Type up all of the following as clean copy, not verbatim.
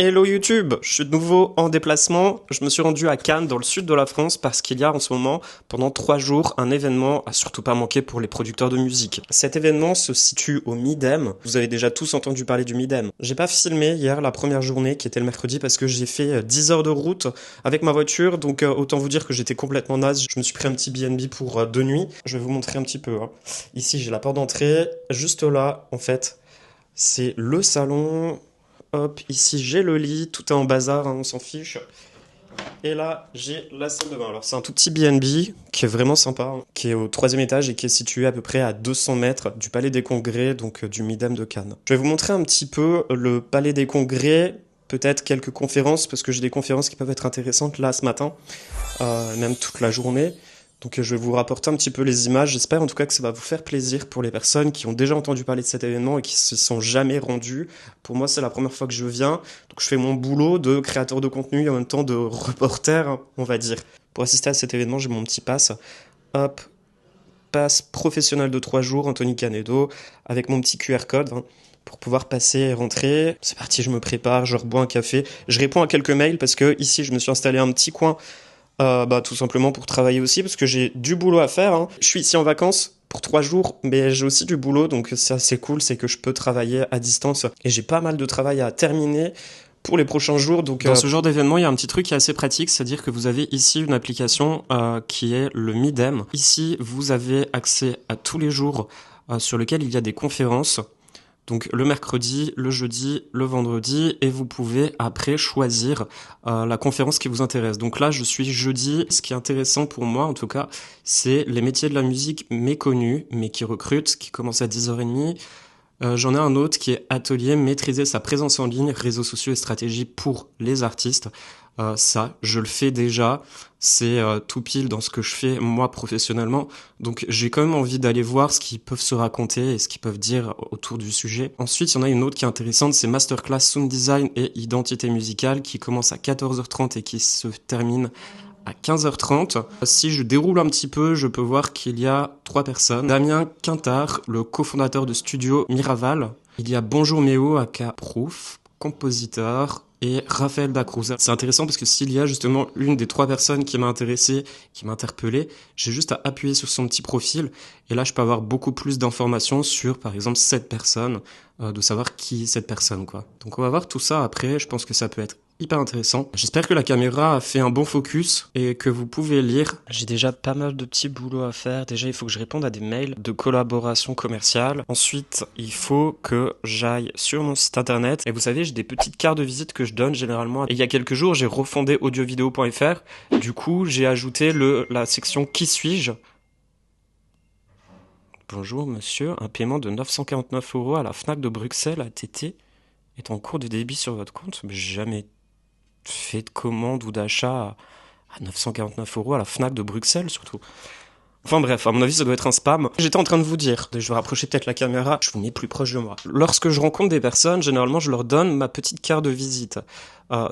Hello YouTube, je suis de nouveau en déplacement. Je me suis rendu à Cannes, dans le sud de la France, parce qu'il y a en ce moment, pendant 3 jours, un événement à surtout pas manquer pour les producteurs de musique. Cet événement se situe au Midem. Vous avez déjà tous entendu parler du Midem. J'ai pas filmé hier la première journée, qui était le mercredi, parce que j'ai fait 10 heures de route avec ma voiture, donc autant vous dire que j'étais complètement naze. Je me suis pris un petit B&B pour 2 nuits. Je vais vous montrer un petit peu. Ici, j'ai la porte d'entrée. Juste là, en fait, c'est le salon. Hop, ici j'ai le lit, tout est en bazar, on s'en fiche. Et là, j'ai la salle de bain. Alors c'est un tout petit B&B qui est vraiment sympa, qui est au 3e étage et qui est situé à peu près à 200 mètres du Palais des Congrès, donc du Midem de Cannes. Je vais vous montrer un petit peu le Palais des Congrès, peut-être quelques conférences, parce que j'ai des conférences qui peuvent être intéressantes là ce matin, même toute la journée. Donc je vais vous rapporter un petit peu les images. J'espère en tout cas que ça va vous faire plaisir pour les personnes qui ont déjà entendu parler de cet événement et qui se sont jamais rendues. Pour moi, c'est la première fois que je viens. Donc je fais mon boulot de créateur de contenu et en même temps de reporter, on va dire. Pour assister à cet événement, j'ai mon petit pass. Hop, pass professionnel de 3 jours, Anthony Canedo, avec mon petit QR code. Pour pouvoir passer et rentrer. C'est parti, je me prépare, je rebois un café. Je réponds à quelques mails parce que ici, je me suis installé un petit coin. Tout simplement pour travailler aussi, parce que j'ai du boulot à faire. Je suis ici en vacances pour 3 jours, mais j'ai aussi du boulot, donc ça c'est cool, c'est que je peux travailler à distance. Et j'ai pas mal de travail à terminer pour les prochains jours. Donc, dans ce genre d'événement, il y a un petit truc qui est assez pratique, c'est-à-dire que vous avez ici une application qui est le Midem. Ici, vous avez accès à tous les jours sur lesquels il y a des conférences. Donc le mercredi, le jeudi, le vendredi, et vous pouvez après choisir la conférence qui vous intéresse. Donc là, je suis jeudi. Ce qui est intéressant pour moi, en tout cas, c'est les métiers de la musique méconnus, mais qui recrutent, qui commencent à 10h30. J'en ai un autre qui est atelier, maîtriser sa présence en ligne, réseaux sociaux et stratégie pour les artistes. Ça, je le fais déjà. C'est tout pile dans ce que je fais moi professionnellement. Donc j'ai quand même envie d'aller voir ce qu'ils peuvent se raconter et ce qu'ils peuvent dire autour du sujet. Ensuite, il y en a une autre qui est intéressante, c'est Masterclass Sound Design et Identité Musicale qui commence à 14h30 et qui se termine à 15h30. Si je déroule un petit peu, je peux voir qu'il y a 3 personnes. Damien Quintard, le cofondateur de Studio Miraval. Il y a Bonjour Méo, aka Proof, compositeur, et Raphaël Dacruz. C'est intéressant parce que s'il y a justement une des 3 personnes qui m'a intéressé, qui m'a interpellé, j'ai juste à appuyer sur son petit profil et là je peux avoir beaucoup plus d'informations sur par exemple cette personne, de savoir qui est cette personne quoi. Donc on va voir tout ça après, je pense que ça peut être hyper intéressant. J'espère que la caméra a fait un bon focus et que vous pouvez lire. J'ai déjà pas mal de petits boulots à faire. Déjà, il faut que je réponde à des mails de collaboration commerciale. Ensuite, il faut que j'aille sur mon site internet. Et vous savez, j'ai des petites cartes de visite que je donne généralement. Et il y a quelques jours, j'ai refondé audiovideo.fr. Du coup, j'ai ajouté la section Qui suis-je ? Bonjour monsieur, un paiement de 949 € à la Fnac de Bruxelles ATT est en cours de débit sur votre compte. Mais j'ai jamais fait de commande ou d'achat à 949 € à la Fnac de Bruxelles surtout. Enfin bref, à mon avis ça doit être un spam. J'étais en train de vous dire, je vais rapprocher peut-être la caméra, je vous mets plus proche de moi. Lorsque je rencontre des personnes, généralement je leur donne ma petite carte de visite.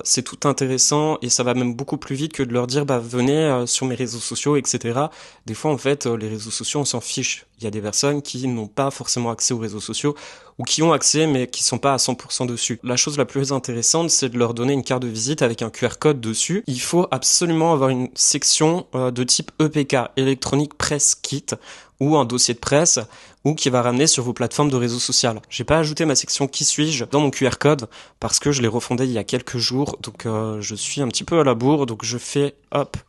C'est tout intéressant et ça va même beaucoup plus vite que de leur dire venez sur mes réseaux sociaux, etc. Des fois en fait les réseaux sociaux on s'en fiche. Il y a des personnes qui n'ont pas forcément accès aux réseaux sociaux ou qui ont accès mais qui sont pas à 100% dessus. La chose la plus intéressante c'est de leur donner une carte de visite avec un QR code dessus. Il faut absolument avoir une section de type EPK, Electronic Press Kit, ou un dossier de presse, ou qui va ramener sur vos plateformes de réseau social. J'ai pas ajouté ma section Qui suis-je dans mon QR code, parce que je l'ai refondé il y a quelques jours, donc je suis un petit peu à la bourre, donc je fais,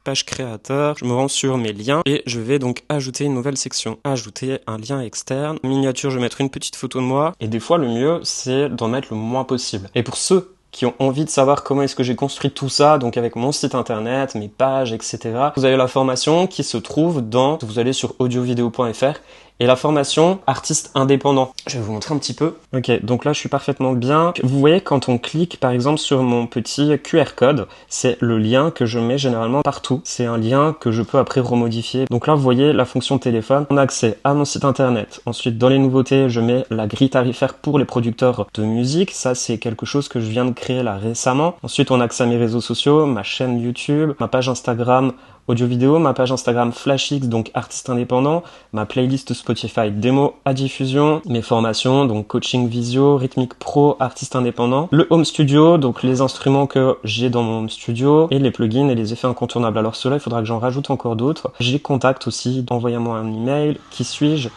page créateur, je me rends sur mes liens, et je vais donc ajouter une nouvelle section. Ajouter un lien externe. Miniature, je vais mettre une petite photo de moi, et des fois le mieux, c'est d'en mettre le moins possible. Et pour ceux qui ont envie de savoir comment est-ce que j'ai construit tout ça, donc avec mon site internet, mes pages, etc. Vous avez la formation qui se trouve vous allez sur audiovideo.fr et la formation artiste indépendant. Je vais vous montrer un petit peu. Ok, donc là je suis parfaitement bien. Vous voyez quand on clique par exemple sur mon petit QR code, c'est le lien que je mets généralement partout. C'est un lien que je peux après remodifier. Donc là vous voyez la fonction téléphone. On a accès à mon site internet. Ensuite dans les nouveautés, je mets la grille tarifaire pour les producteurs de musique. Ça c'est quelque chose que je viens de créer là récemment. Ensuite on a accès à mes réseaux sociaux, ma chaîne YouTube, ma page Instagram, Audio-vidéo, ma page Instagram FlashX, donc artiste indépendant, ma playlist Spotify démo à diffusion, mes formations, donc coaching visio, rythmique pro, artiste indépendant, le home studio, donc les instruments que j'ai dans mon home studio, et les plugins et les effets incontournables. Alors cela, il faudra que j'en rajoute encore d'autres. J'ai contact aussi, envoyez-moi un email, qui suis-je,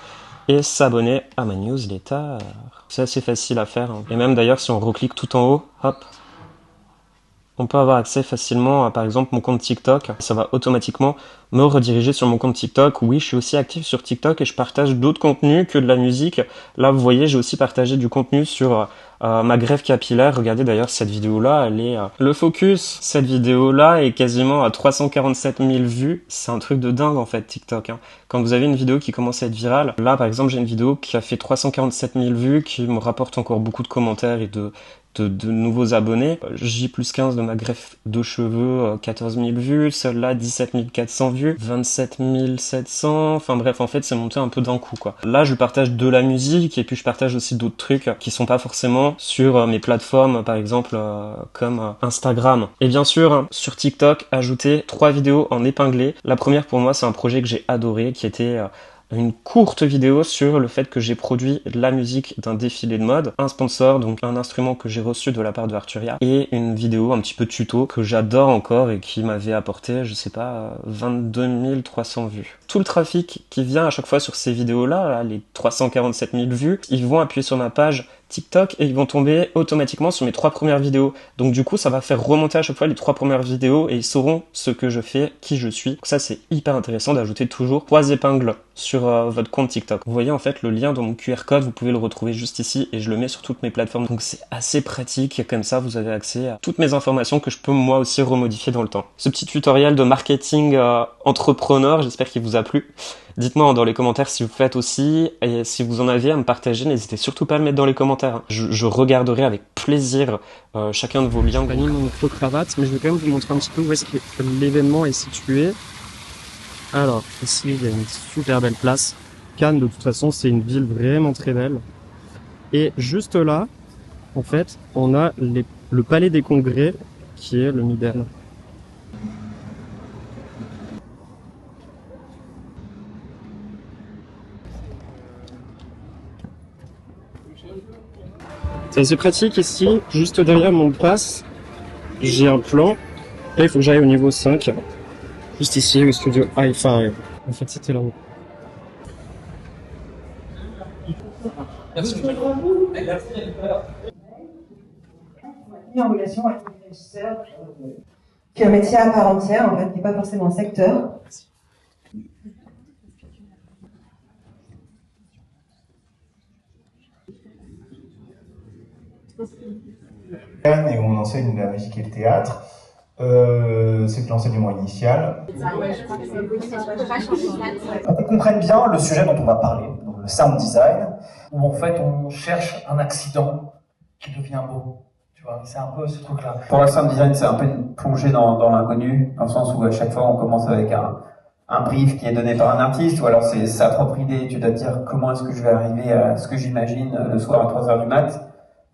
et s'abonner à ma newsletter. C'est assez facile à faire, hein. Et même d'ailleurs, si on reclique tout en haut, hop, on peut avoir accès facilement à, par exemple, mon compte TikTok. Ça va automatiquement me rediriger sur mon compte TikTok. Oui, je suis aussi actif sur TikTok et je partage d'autres contenus que de la musique. Là, vous voyez, j'ai aussi partagé du contenu sur ma greffe capillaire. Regardez d'ailleurs cette vidéo-là, elle est... Le focus, cette vidéo-là est quasiment à 347 000 vues. C'est un truc de dingue en fait, TikTok, hein. Quand vous avez une vidéo qui commence à être virale, là par exemple j'ai une vidéo qui a fait 347 000 vues, qui me rapporte encore beaucoup de commentaires et de nouveaux abonnés. J+15 de ma greffe de cheveux, 14 000 vues, celle-là 17 400 vues, 27 700, enfin bref, en fait c'est monté un peu d'un coup quoi. Là je partage de la musique et puis je partage aussi d'autres trucs qui sont pas forcément sur mes plateformes, par exemple comme Instagram. Et bien sûr, sur TikTok, ajouter 3 vidéos en épinglé. La première pour moi c'est un projet que j'ai adoré, qui était... une courte vidéo sur le fait que j'ai produit la musique d'un défilé de mode, un sponsor, donc un instrument que j'ai reçu de la part de Arturia, et une vidéo un petit peu tuto que j'adore encore et qui m'avait apporté, je sais pas, 22 300 vues. Tout le trafic qui vient à chaque fois sur ces vidéos-là, là, les 347 000 vues, ils vont appuyer sur ma page TikTok et ils vont tomber automatiquement sur mes 3 premières vidéos. Donc du coup, ça va faire remonter à chaque fois les 3 premières vidéos et ils sauront ce que je fais, qui je suis. Donc ça, c'est hyper intéressant d'ajouter toujours 3 épingles sur votre compte TikTok. Vous voyez en fait le lien dans mon QR code, vous pouvez le retrouver juste ici et je le mets sur toutes mes plateformes. Donc c'est assez pratique, comme ça vous avez accès à toutes mes informations que je peux moi aussi remodifier dans le temps. Ce petit tutoriel de marketing entrepreneur, j'espère qu'il vous a plu. Dites-moi dans les commentaires si vous faites aussi, et si vous en avez à me partager, n'hésitez surtout pas à le mettre dans les commentaires. Je regarderai avec plaisir chacun de vos liens. J'ai mis mon micro-cravate, mais je vais quand même vous montrer un petit peu où est-ce que l'événement est situé. Alors, ici, il y a une super belle place. Cannes, de toute façon, c'est une ville vraiment très belle. Et juste là, en fait, on a le Palais des Congrès, qui est le Midem. C'est assez pratique ici, juste derrière mon pass, j'ai un plan. Là, il faut que j'aille au niveau 5. Juste ici, au studio Hi-Fi. En fait, c'était là-haut. Merci. En relation avec les régisseurs, qui est un métier à part entière, en fait, qui n'est pas forcément un secteur. Et où on enseigne la musique et le théâtre. C'est l'enseignement initial. Pour qu'on comprenne bien le sujet dont on va parler, donc le sound design, où en fait on cherche un accident qui devient beau. Tu vois, c'est un peu ce truc-là. Pour le sound design, c'est un peu une plongée dans l'inconnu, dans le sens où à chaque fois on commence avec un brief qui est donné par un artiste, ou alors c'est sa propre idée, tu dois te dire comment est-ce que je vais arriver à ce que j'imagine le soir à 3h du mat'.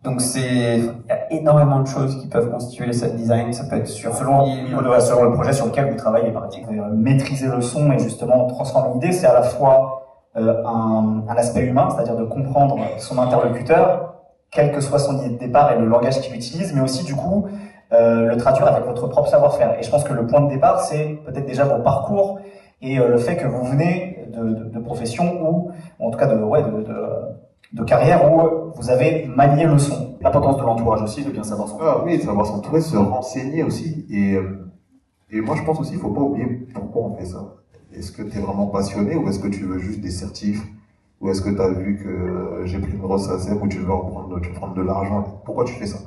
Donc il y a énormément de choses qui peuvent constituer le set design. Ça peut être selon le projet sur lequel vous travaillez, par exemple. Maîtriser le son et justement transformer l'idée, c'est à la fois un aspect humain, c'est-à-dire de comprendre son interlocuteur, quel que soit son idée de départ et le langage qu'il utilise, mais aussi du coup le traduire avec votre propre savoir-faire. Et je pense que le point de départ, c'est peut-être déjà vos parcours et le fait que vous venez de professions ou en tout cas de carrière où vous avez manié le son. L'importance de l'entourage aussi, de bien savoir s'entourer. Ah oui, savoir s'entourer, se renseigner aussi. Et moi, je pense aussi, il faut pas oublier pourquoi on fait ça. Est-ce que tu es vraiment passionné ou est-ce que tu veux juste des certifs? Ou est-ce que tu as vu que j'ai pris une grosse ASM ou tu veux prendre de l'argent? Pourquoi tu fais ça?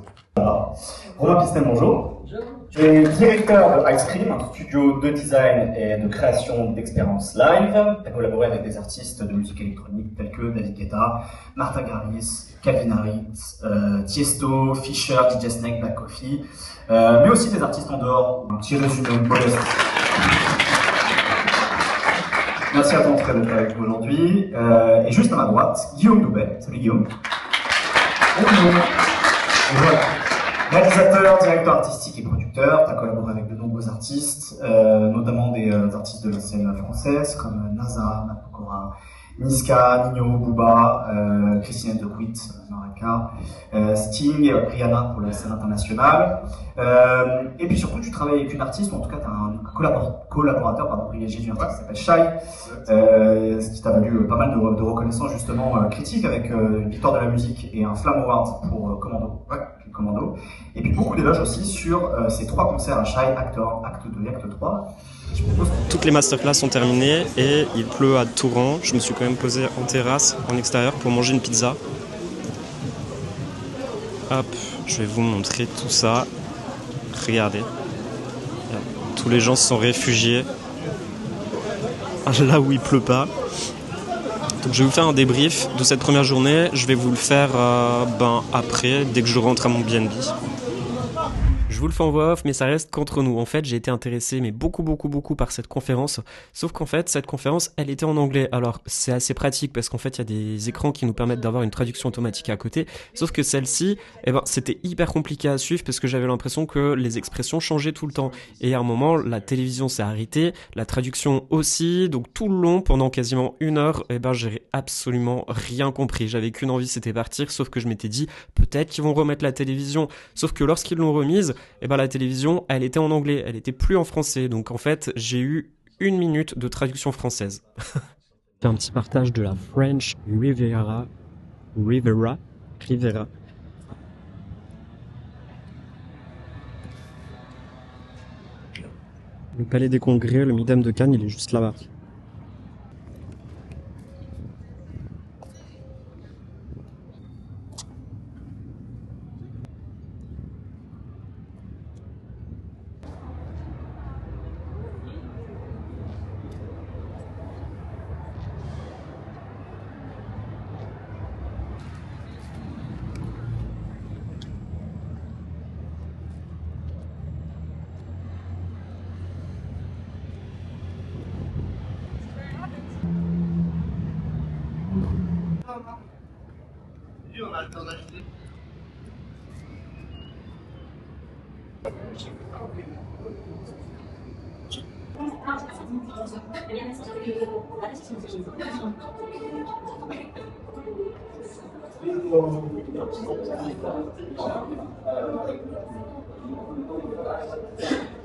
Romain Pistel, bonjour. Je suis directeur de Ice Cream, un studio de design et de création d'expériences live. J'ai collaboré avec des artistes de musique électronique tels que David Guetta, Martha Garrix, Calvin Harris, Tiesto, Fisher, DJ Snake, Black Coffee, mais aussi des artistes en dehors. Un petit résumé modeste. Merci à toi d'être avec nous aujourd'hui. Et juste à ma droite, Guillaume Doubet. Salut Guillaume. Bonjour. Réalisateur, directeur artistique et producteur, tu as collaboré avec de nombreux artistes, notamment des artistes de la scène française comme NASA, Matt Pokora, Niska, Nino, Booba, Christine de Quit, Maraka, Sting, Rihanna pour la scène internationale. Et puis surtout, tu travailles avec une artiste, ou en tout cas, tu as un collaborateur privilégié d'une artiste qui s'appelle Shai, ce qui t'a valu pas mal de reconnaissance justement critique avec une victoire de la musique et un Flam Award pour Commando. Et puis beaucoup d'éloges aussi sur ces 3 concerts à Shai, Acte 1, Acte 2 et Acte 3. Toutes les masterclass sont terminées et il pleut à torrent. Je me suis quand même posé en terrasse, en extérieur, pour manger une pizza. Hop, je vais vous montrer tout ça. Regardez. Tous les gens se sont réfugiés là où il pleut pas. Donc je vais vous faire un débrief de cette première journée. Je vais vous le faire après, dès que je rentre à mon BNB. Je vous le fais en voix off, mais ça reste qu'entre nous. En fait, j'ai été intéressé, mais beaucoup par cette conférence. Sauf qu'en fait, cette conférence, elle était en anglais. Alors, c'est assez pratique parce qu'en fait, il y a des écrans qui nous permettent d'avoir une traduction automatique à côté. Sauf que celle-ci, c'était hyper compliqué à suivre parce que j'avais l'impression que les expressions changeaient tout le temps. Et à un moment, la télévision s'est arrêtée, la traduction aussi. Donc, tout le long, pendant quasiment 1 heure, j'ai absolument rien compris. J'avais qu'une envie, c'était partir. Sauf que je m'étais dit, peut-être qu'ils vont remettre la télévision. Sauf que lorsqu'ils l'ont remise, la télévision, elle était en anglais, elle était plus en français. Donc en fait, j'ai eu 1 minute de traduction française. C'est un petit partage de la French Riviera. Le Palais des Congrès, le Midem de Cannes, il est juste là-bas.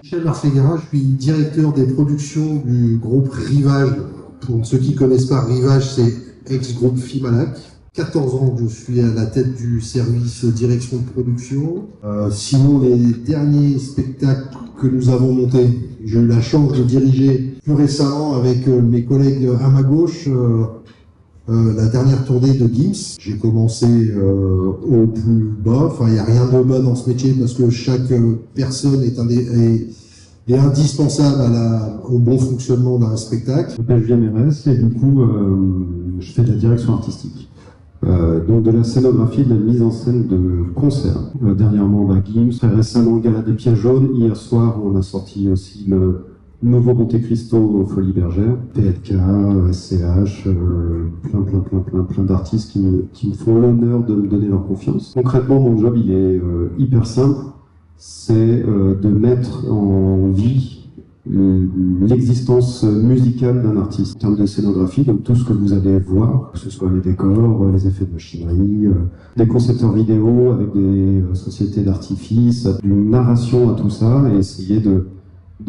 Michel Marseguera, je suis directeur des productions du groupe Rivage. Pour ceux qui ne connaissent pas, Rivage, c'est ex-groupe Fimalac. 14 ans que je suis à la tête du service direction de production. Sinon, les derniers spectacles que nous avons montés, j'ai eu la chance de diriger plus récemment avec mes collègues à ma gauche la dernière tournée de Gims. J'ai commencé au plus bas. Enfin, il n'y a rien de bas dans ce métier parce que chaque personne est indispensable au bon fonctionnement d'un spectacle. Je m'appelle Julien Mérès et du coup, je fais de la direction artistique. Donc de la scénographie, de la mise en scène de concerts. Dernièrement, Gims, très récemment, Gala des Pieds Jaunes. Hier soir, on a sorti aussi le nouveau Monte Cristo aux Folies Bergères, PLK, SCH, plein d'artistes qui me font l'honneur de me donner leur confiance. Concrètement, mon job, il est hyper simple. C'est de mettre en vie l'existence musicale d'un artiste. En termes de scénographie, donc tout ce que vous allez voir, que ce soit les décors, les effets de machinerie, des concepteurs vidéo avec des sociétés d'artifice, une narration à tout ça, et essayer de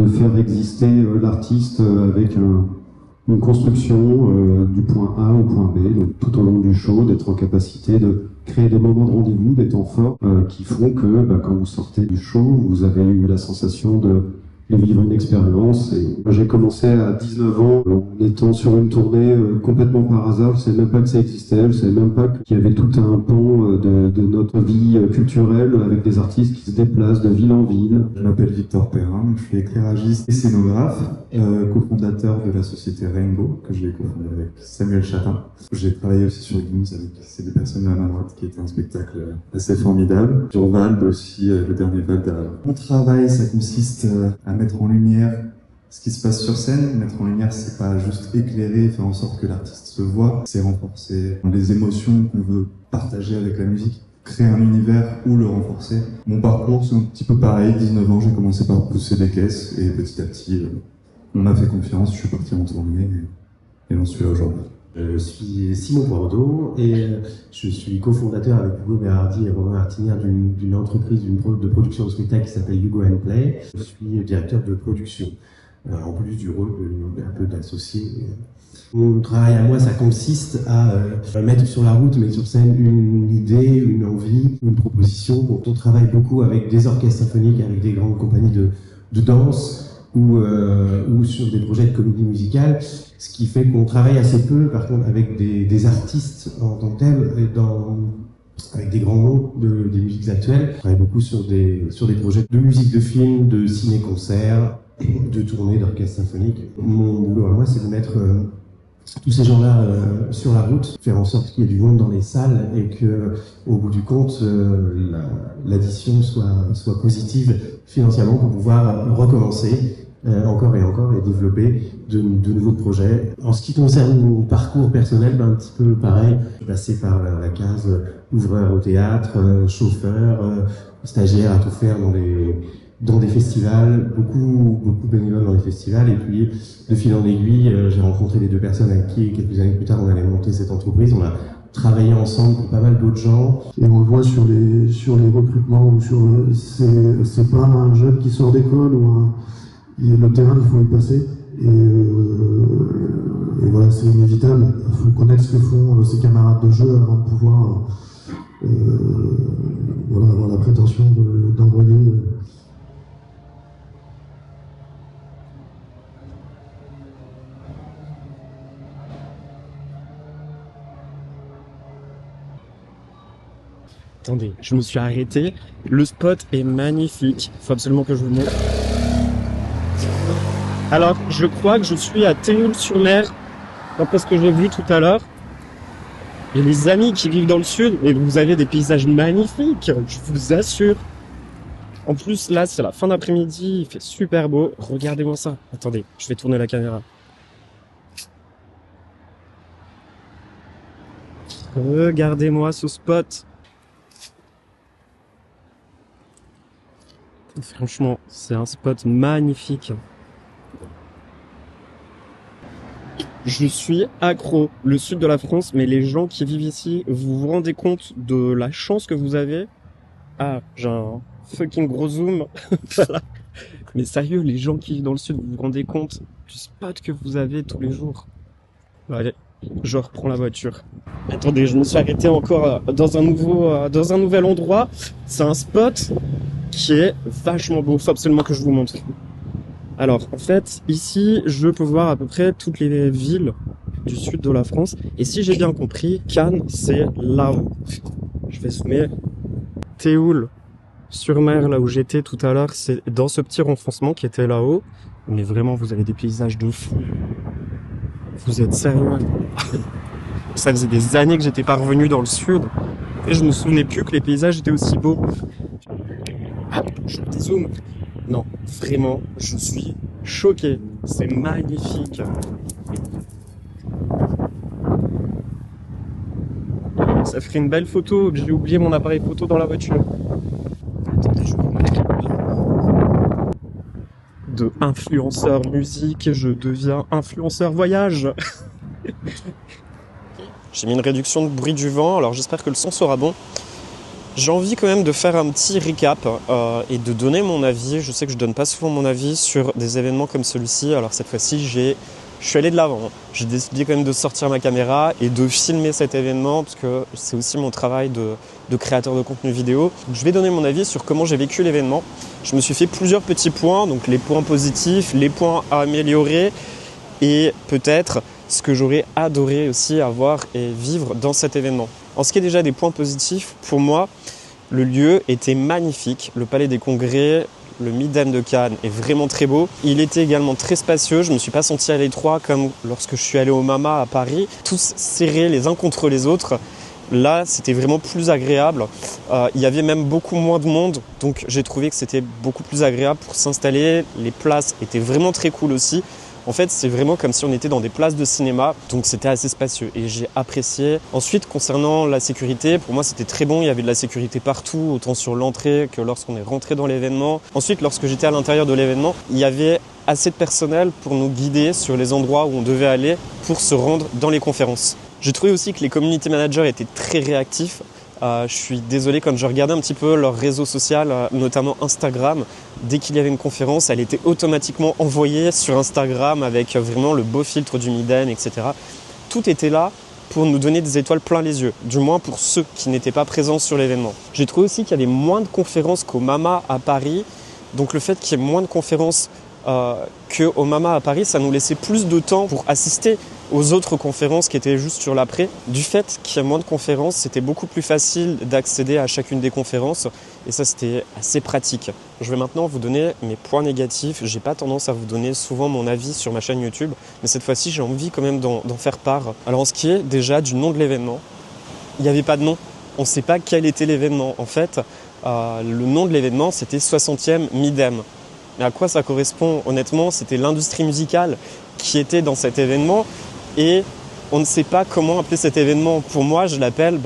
faire exister l'artiste avec une construction du point A au point B, donc tout au long du show, d'être en capacité de créer des moments de rendez-vous, des temps forts qui font que quand vous sortez du show, vous avez eu la sensation de vivre une expérience. Et j'ai commencé à 19 ans en étant sur une tournée complètement par hasard. Je ne savais même pas que ça existait, je ne savais même pas qu'il y avait tout un pan de notre vie culturelle avec des artistes qui se déplacent de ville en ville. Je m'appelle Victor Perrin, je suis éclairagiste et scénographe, cofondateur de la société Rainbow, que j'ai cofondé avec Samuel Chatin. J'ai travaillé aussi sur Gims avec C'est des personnes à ma droite, qui était un spectacle assez formidable. Sur Valve aussi, le dernier Valve. Mon travail, ça consiste à mettre en lumière ce qui se passe sur scène. Mettre en lumière, c'est pas juste éclairer, faire en sorte que l'artiste se voit, c'est renforcer les émotions qu'on veut partager avec la musique. créer un univers ou le renforcer. Mon parcours, c'est un petit peu pareil. 19 ans, j'ai commencé par pousser des caisses et petit à petit, on m'a fait confiance, je suis parti en tournée et j'en suis là aujourd'hui. Je suis Simon Bordeaux et je suis cofondateur avec Hugo Berardi et Romain Artinière d'une entreprise de production de spectacle qui s'appelle Hugo & Play. Je suis directeur de production, en plus du rôle un peu d'associé. Mon travail à moi, ça consiste à mettre sur la route, mettre sur scène une idée, une envie, une proposition. Donc, on travaille beaucoup avec des orchestres symphoniques, avec des grandes compagnies de danse ou sur des projets de comédie musicale, ce qui fait qu'on travaille assez peu, par contre, avec des artistes en tant que tels, avec des grands noms des musiques actuelles. On travaille beaucoup sur des projets de musique de film, de ciné-concert, de tournées d'orchestre symphonique. Mon boulot à moi, c'est de mettre tous ces gens-là sur la route, faire en sorte qu'il y ait du monde dans les salles et que, au bout du compte, l'addition soit positive financièrement pour pouvoir recommencer encore et encore et développer de nouveaux projets. En ce qui concerne mon parcours personnel, un petit peu pareil. Je suis passé par la case ouvreur au théâtre, chauffeur, stagiaire à tout faire dans des festivals, beaucoup bénévoles dans les festivals, et puis de fil en aiguille, j'ai rencontré les deux personnes avec qui, quelques années plus tard, on allait monter cette entreprise. On a travaillé ensemble pour pas mal d'autres gens. Et on le voit sur les recrutements, ou c'est pas un jeune qui sort d'école, le terrain, il faut y passer. Et voilà, c'est inévitable. Il faut connaître ce que font ses camarades de jeu avant de pouvoir avoir la prétention d'envoyer. Attendez, je me suis arrêté. Le spot est magnifique. Il faut absolument que je vous montre. Alors, je crois que je suis à Théoul-sur-Mer, d'après ce que j'ai vu tout à l'heure. Et les amis qui vivent dans le sud, et vous avez des paysages magnifiques, je vous assure. En plus, là, c'est la fin d'après-midi, il fait super beau. Regardez-moi ça. Attendez, je vais tourner la caméra. Regardez-moi ce spot. Franchement, c'est un spot magnifique. Je suis accro. Le sud de la France, mais les gens qui vivent ici, vous vous rendez compte de la chance que vous avez? Ah, j'ai un fucking gros zoom. Voilà. Mais sérieux, les gens qui vivent dans le sud, vous vous rendez compte du spot que vous avez tous les jours? Allez, je reprends la voiture. Attendez, je me suis arrêté encore dans un nouvel endroit. C'est un spot qui est vachement beau. Faut absolument que je vous montre. Alors, en fait, ici, je peux voir à peu près toutes les villes du sud de la France. Et si j'ai bien compris, Cannes, c'est là-haut. Je vais zoomer. Théoul-sur-Mer, là où j'étais tout à l'heure, c'est dans ce petit renfoncement qui était là-haut. Mais vraiment, vous avez des paysages de fou. Vous êtes sérieux? Ça faisait des années que j'étais pas revenu dans le sud. Et je me souvenais plus que les paysages étaient aussi beaux. Ah, je dézoome. Non, vraiment, je suis choqué. C'est magnifique. Ça ferait une belle photo. J'ai oublié mon appareil photo dans la voiture. Attendez, je vais vous mettre de influenceur musique, je deviens influenceur voyage. J'ai mis une réduction de bruit du vent, alors j'espère que le son sera bon. J'ai envie quand même de faire un petit recap et de donner mon avis. Je sais que je donne pas souvent mon avis sur des événements comme celui-ci. Alors cette fois-ci, je suis allé de l'avant. J'ai décidé quand même de sortir ma caméra et de filmer cet événement parce que c'est aussi mon travail de créateur de contenu vidéo. Donc, je vais donner mon avis sur comment j'ai vécu l'événement. Je me suis fait plusieurs petits points, donc les points positifs, les points à améliorer et peut-être ce que j'aurais adoré aussi avoir et vivre dans cet événement. En ce qui est déjà des points positifs, pour moi, le lieu était magnifique. Le Palais des Congrès, le Midem de Cannes est vraiment très beau. Il était également très spacieux. Je ne me suis pas senti à l'étroit comme lorsque je suis allé au MAMA à Paris. Tous serrés les uns contre les autres. Là, c'était vraiment plus agréable. Il y avait même beaucoup moins de monde. Donc, j'ai trouvé que c'était beaucoup plus agréable pour s'installer. Les places étaient vraiment très cool aussi. En fait, c'est vraiment comme si on était dans des places de cinéma, donc c'était assez spacieux et j'ai apprécié. Ensuite, concernant la sécurité, pour moi c'était très bon, il y avait de la sécurité partout, autant sur l'entrée que lorsqu'on est rentré dans l'événement. Ensuite, lorsque j'étais à l'intérieur de l'événement, il y avait assez de personnel pour nous guider sur les endroits où on devait aller pour se rendre dans les conférences. J'ai trouvé aussi que les community managers étaient très réactifs. Je suis désolé, quand je regardais un petit peu leur réseau social, notamment Instagram, dès qu'il y avait une conférence, elle était automatiquement envoyée sur Instagram avec vraiment le beau filtre du Midem, etc. Tout était là pour nous donner des étoiles plein les yeux, du moins pour ceux qui n'étaient pas présents sur l'événement. J'ai trouvé aussi qu'il y avait moins de conférences qu'au MAMA à Paris, donc le fait qu'il y ait moins de conférences qu'au MAMA à Paris, ça nous laissait plus de temps pour assister aux autres conférences qui étaient juste sur l'après. Du fait qu'il y a moins de conférences, c'était beaucoup plus facile d'accéder à chacune des conférences et ça c'était assez pratique. Je vais maintenant vous donner mes points négatifs. J'ai pas tendance à vous donner souvent mon avis sur ma chaîne YouTube, mais cette fois-ci j'ai envie quand même d'en faire part. Alors en ce qui est déjà du nom de l'événement, il n'y avait pas de nom. On ne sait pas quel était l'événement. En fait, le nom de l'événement c'était 60e Midem. Mais à quoi ça correspond? Honnêtement, c'était l'industrie musicale qui était dans cet événement et on ne sait pas comment appeler cet événement. Pour moi, je l'appelle,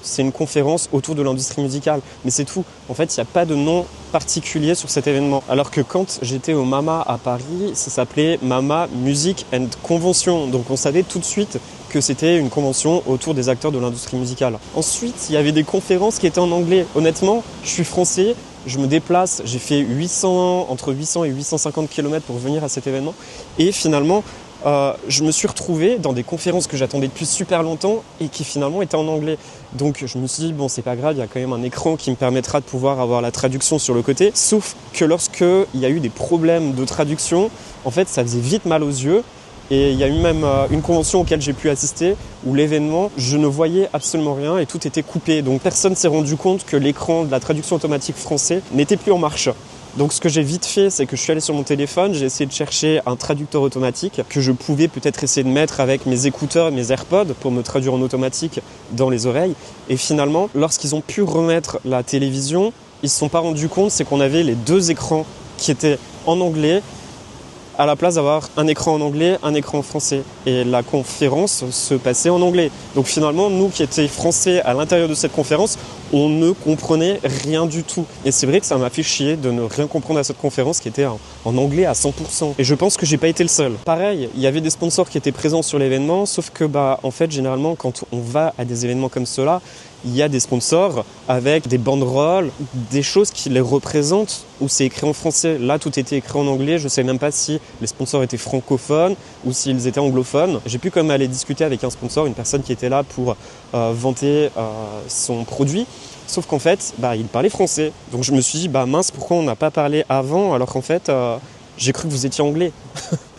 c'est une conférence autour de l'industrie musicale. Mais c'est tout. En fait, il n'y a pas de nom particulier sur cet événement. Alors que quand j'étais au MAMA à Paris, ça s'appelait MAMA Music and Convention. Donc on savait tout de suite que c'était une convention autour des acteurs de l'industrie musicale. Ensuite, il y avait des conférences qui étaient en anglais. Honnêtement, je suis français. Je me déplace, j'ai fait entre 800 et 850 km pour venir à cet événement. Et finalement, je me suis retrouvé dans des conférences que j'attendais depuis super longtemps et qui finalement étaient en anglais. Donc je me suis dit, bon c'est pas grave, il y a quand même un écran qui me permettra de pouvoir avoir la traduction sur le côté. Sauf que lorsqu'il y a eu des problèmes de traduction, en fait ça faisait vite mal aux yeux. Et il y a eu même une convention auquel j'ai pu assister où l'événement, je ne voyais absolument rien et tout était coupé. Donc personne ne s'est rendu compte que l'écran de la traduction automatique français n'était plus en marche. Donc ce que j'ai vite fait, c'est que je suis allé sur mon téléphone, j'ai essayé de chercher un traducteur automatique que je pouvais peut-être essayer de mettre avec mes écouteurs et mes AirPods pour me traduire en automatique dans les oreilles. Et finalement, lorsqu'ils ont pu remettre la télévision, ils ne se sont pas rendus compte, c'est qu'on avait les deux écrans qui étaient en anglais à la place d'avoir un écran en anglais, un écran en français. Et la conférence se passait en anglais. Donc finalement, nous qui étions français à l'intérieur de cette conférence, on ne comprenait rien du tout. Et c'est vrai que ça m'a fait chier de ne rien comprendre à cette conférence qui était en anglais à 100%. Et je pense que j'ai pas été le seul. Pareil, il y avait des sponsors qui étaient présents sur l'événement, sauf que en fait, généralement, quand on va à des événements comme cela, il y a des sponsors avec des banderoles, des choses qui les représentent, où c'est écrit en français. Là, tout était écrit en anglais. Je ne sais même pas si les sponsors étaient francophones ou s'ils étaient anglophones. J'ai pu quand même aller discuter avec un sponsor, une personne qui était là pour vanter son produit. Sauf qu'en fait, il parlait français. Donc je me suis dit, mince, pourquoi on n'a pas parlé avant alors qu'en fait, j'ai cru que vous étiez anglais.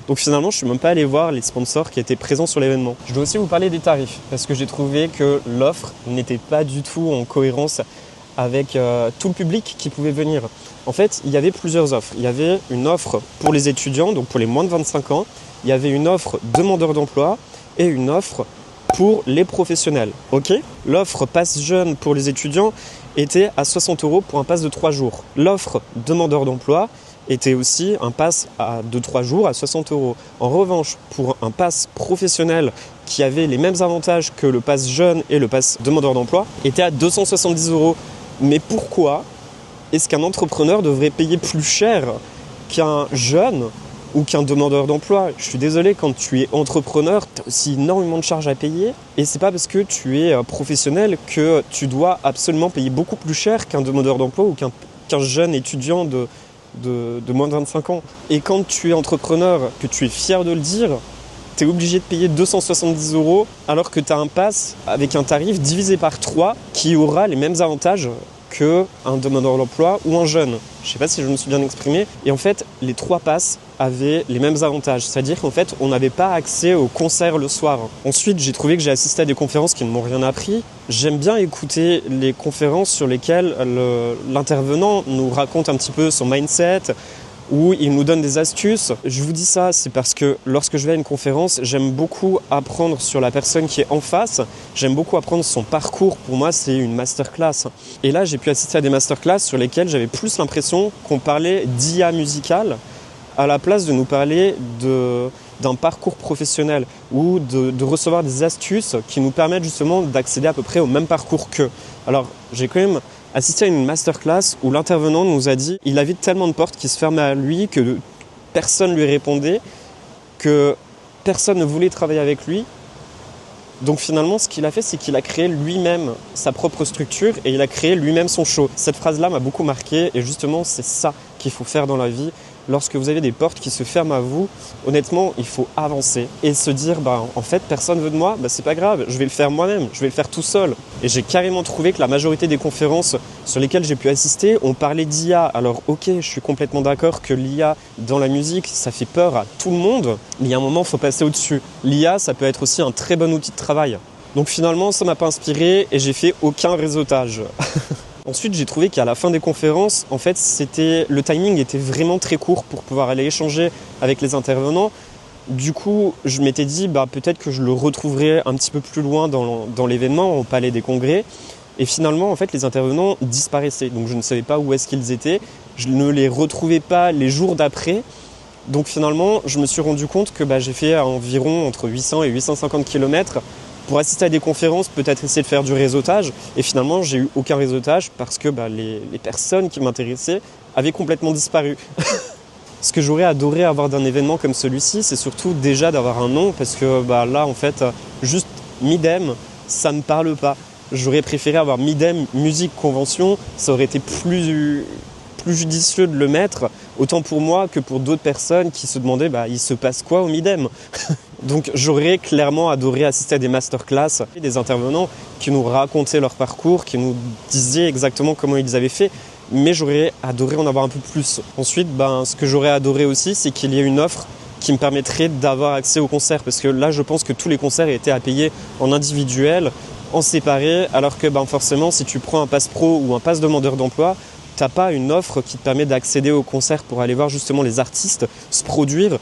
Donc finalement, je ne suis même pas allé voir les sponsors qui étaient présents sur l'événement. Je dois aussi vous parler des tarifs, parce que j'ai trouvé que l'offre n'était pas du tout en cohérence avec tout le public qui pouvait venir. En fait, il y avait plusieurs offres. Il y avait une offre pour les étudiants, donc pour les moins de 25 ans. Il y avait une offre demandeur d'emploi et une offre pour les professionnels. L'offre passe jeune pour les étudiants était à 60 € pour un pass de 3 jours. L'offre demandeur d'emploi était aussi un pass de 3 jours à 60 €. En revanche, pour un pass professionnel qui avait les mêmes avantages que le pass jeune et le pass demandeur d'emploi, était à 270 €. Mais pourquoi est-ce qu'un entrepreneur devrait payer plus cher qu'un jeune ou qu'un demandeur d'emploi? Je suis désolé, quand tu es entrepreneur, tu as aussi énormément de charges à payer. Et c'est pas parce que tu es professionnel que tu dois absolument payer beaucoup plus cher qu'un demandeur d'emploi ou qu'un jeune étudiant de moins de 25 ans. Et quand tu es entrepreneur, que tu es fier de le dire, tu es obligé de payer 270 € alors que tu as un pass avec un tarif divisé par 3 qui aura les mêmes avantages qu'un demandeur d'emploi ou un jeune. Je ne sais pas si je me suis bien exprimé. Et en fait, les 3 passes avaient les mêmes avantages. C'est-à-dire qu'en fait, on n'avait pas accès au concert le soir. Ensuite, j'ai trouvé que j'ai assisté à des conférences qui ne m'ont rien appris. J'aime bien écouter les conférences sur lesquelles l'intervenant nous raconte un petit peu son mindset, où il nous donne des astuces. Je vous dis ça, c'est parce que lorsque je vais à une conférence, j'aime beaucoup apprendre sur la personne qui est en face. J'aime beaucoup apprendre son parcours. Pour moi, c'est une masterclass. Et là, j'ai pu assister à des masterclass sur lesquelles j'avais plus l'impression qu'on parlait d'IA musicale à la place de nous parler d'un parcours professionnel ou de recevoir des astuces qui nous permettent justement d'accéder à peu près au même parcours qu'eux. Alors, j'ai quand même assisté à une masterclass où l'intervenant nous a dit qu'il avait tellement de portes qui se fermaient à lui que personne ne lui répondait, que personne ne voulait travailler avec lui. Donc finalement, ce qu'il a fait, c'est qu'il a créé lui-même sa propre structure et il a créé lui-même son show. Cette phrase-là m'a beaucoup marqué et justement, c'est ça qu'il faut faire dans la vie. Lorsque vous avez des portes qui se ferment à vous, honnêtement, il faut avancer et se dire, en fait, personne veut de moi, c'est pas grave, je vais le faire moi-même, je vais le faire tout seul. Et j'ai carrément trouvé que la majorité des conférences sur lesquelles j'ai pu assister, on parlait d'IA. Alors ok, je suis complètement d'accord que l'IA dans la musique, ça fait peur à tout le monde, mais il y a un moment, il faut passer au-dessus. L'IA, ça peut être aussi un très bon outil de travail. Donc finalement, ça m'a pas inspiré et j'ai fait aucun réseautage. Ensuite, j'ai trouvé qu'à la fin des conférences, en fait, le timing était vraiment très court pour pouvoir aller échanger avec les intervenants. Du coup, je m'étais dit, peut-être que je le retrouverais un petit peu plus loin dans l'événement, au Palais des Congrès. Et finalement, en fait, les intervenants disparaissaient. Donc, je ne savais pas où est-ce qu'ils étaient. Je ne les retrouvais pas les jours d'après. Donc, finalement, je me suis rendu compte que j'ai fait environ entre 800 et 850 km pour assister à des conférences, peut-être essayer de faire du réseautage. Et finalement, j'ai eu aucun réseautage parce que les personnes qui m'intéressaient avaient complètement disparu. Ce que j'aurais adoré avoir d'un événement comme celui-ci, c'est surtout déjà d'avoir un nom, parce que là, en fait, juste Midem, ça ne me parle pas. J'aurais préféré avoir Midem Musique Convention, ça aurait été plus judicieux de le mettre, autant pour moi que pour d'autres personnes qui se demandaient il se passe quoi au Midem. Donc j'aurais clairement adoré assister à des masterclass, des intervenants qui nous racontaient leur parcours, qui nous disaient exactement comment ils avaient fait, mais j'aurais adoré en avoir un peu plus. Ensuite, ce que j'aurais adoré aussi, c'est qu'il y ait une offre qui me permettrait d'avoir accès aux concerts, parce que là, je pense que tous les concerts étaient à payer en individuel, en séparé, alors que forcément, si tu prends un pass pro ou un pass demandeur d'emploi, t'as pas une offre qui te permet d'accéder au concert pour aller voir justement les artistes se produire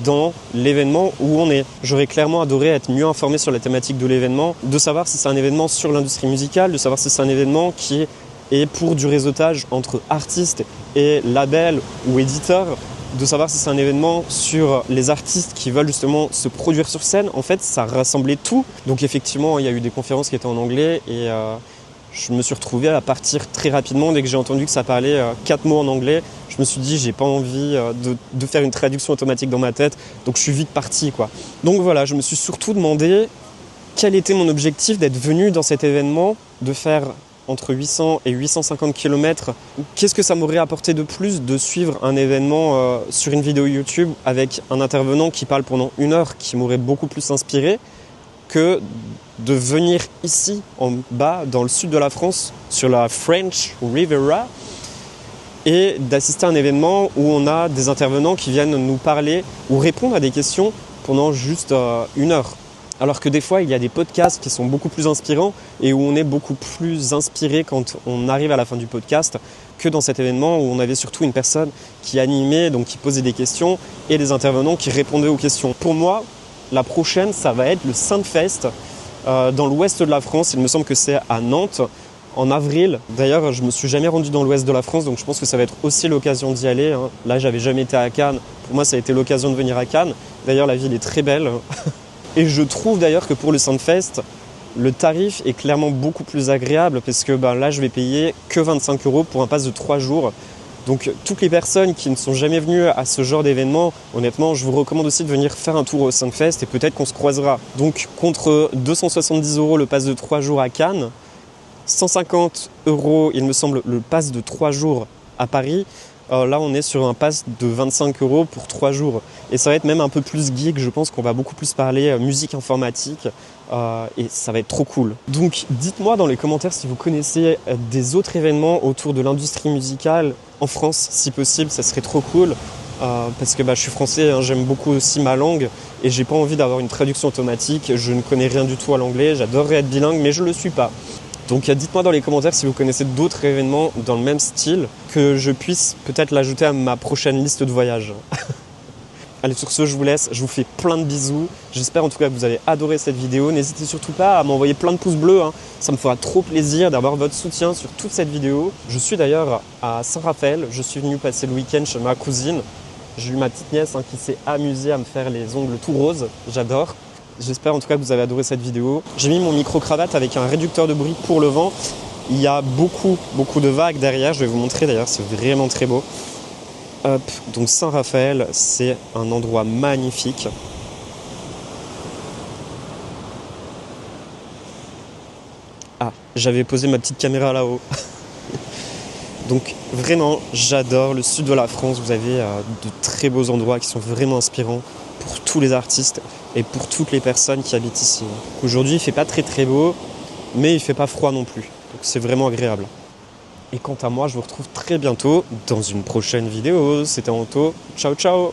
dans l'événement où on est. J'aurais clairement adoré être mieux informé sur la thématique de l'événement, de savoir si c'est un événement sur l'industrie musicale, de savoir si c'est un événement qui est pour du réseautage entre artistes et labels ou éditeurs, de savoir si c'est un événement sur les artistes qui veulent justement se produire sur scène. En fait, ça rassemblait tout. Donc effectivement, il y a eu des conférences qui étaient en anglais et je me suis retrouvé à partir très rapidement. Dès que j'ai entendu que ça parlait 4 mots en anglais, je me suis dit j'ai pas envie de faire une traduction automatique dans ma tête, donc je suis vite parti, quoi. Donc voilà, je me suis surtout demandé quel était mon objectif d'être venu dans cet événement, de faire entre 800 et 850 km. Qu'est-ce que ça m'aurait apporté de plus de suivre un événement sur une vidéo YouTube avec un intervenant qui parle pendant 1 heure, qui m'aurait beaucoup plus inspiré que de venir ici, en bas, dans le sud de la France, sur la French Riviera, et d'assister à un événement où on a des intervenants qui viennent nous parler ou répondre à des questions pendant juste 1 heure. Alors que des fois, il y a des podcasts qui sont beaucoup plus inspirants et où on est beaucoup plus inspiré quand on arrive à la fin du podcast que dans cet événement où on avait surtout une personne qui animait, donc qui posait des questions, et des intervenants qui répondaient aux questions. Pour moi, la prochaine, ça va être le Soundfest dans l'ouest de la France. Il me semble que c'est à Nantes, en avril. D'ailleurs, je ne me suis jamais rendu dans l'ouest de la France, donc je pense que ça va être aussi l'occasion d'y aller. Là, j'avais jamais été à Cannes. Pour moi, ça a été l'occasion de venir à Cannes. D'ailleurs, la ville est très belle. Et je trouve d'ailleurs que pour le Soundfest, le tarif est clairement beaucoup plus agréable parce que là, je vais payer que 25 € pour un pass de 3 jours. Donc toutes les personnes qui ne sont jamais venues à ce genre d'événement, honnêtement, je vous recommande aussi de venir faire un tour au Soundfest et peut-être qu'on se croisera. Donc contre 270 € le pass de 3 jours à Cannes, 150 €, il me semble, le pass de 3 jours à Paris. Là, on est sur un pass de 25 € pour 3 jours. Et ça va être même un peu plus geek, je pense qu'on va beaucoup plus parler musique informatique. Et ça va être trop cool. Donc dites-moi dans les commentaires si vous connaissez des autres événements autour de l'industrie musicale en France, si possible, ça serait trop cool. Parce que je suis français, j'aime beaucoup aussi ma langue et j'ai pas envie d'avoir une traduction automatique. Je ne connais rien du tout à l'anglais, j'adorerais être bilingue mais je le suis pas. Donc dites-moi dans les commentaires si vous connaissez d'autres événements dans le même style, que je puisse peut-être l'ajouter à ma prochaine liste de voyages. Allez, sur ce, je vous laisse, je vous fais plein de bisous. J'espère en tout cas que vous avez adoré cette vidéo. N'hésitez surtout pas à m'envoyer plein de pouces bleus, Ça me fera trop plaisir d'avoir votre soutien sur toute cette vidéo. Je suis d'ailleurs à Saint-Raphaël, je suis venu passer le week-end chez ma cousine. J'ai eu ma petite nièce qui s'est amusée à me faire les ongles tout roses. J'adore. J'espère en tout cas que vous avez adoré cette vidéo. J'ai mis mon micro-cravate avec un réducteur de bruit pour le vent. Il y a beaucoup de vagues derrière. Je vais vous montrer d'ailleurs, c'est vraiment très beau. Hop, donc Saint-Raphaël, c'est un endroit magnifique. Ah, j'avais posé ma petite caméra là-haut. Donc vraiment, j'adore le sud de la France. Vous avez de très beaux endroits qui sont vraiment inspirants pour tous les artistes et pour toutes les personnes qui habitent ici. Aujourd'hui, il fait pas très beau, mais il fait pas froid non plus. Donc c'est vraiment agréable. Et quant à moi, je vous retrouve très bientôt dans une prochaine vidéo. C'était Anto. Ciao ciao.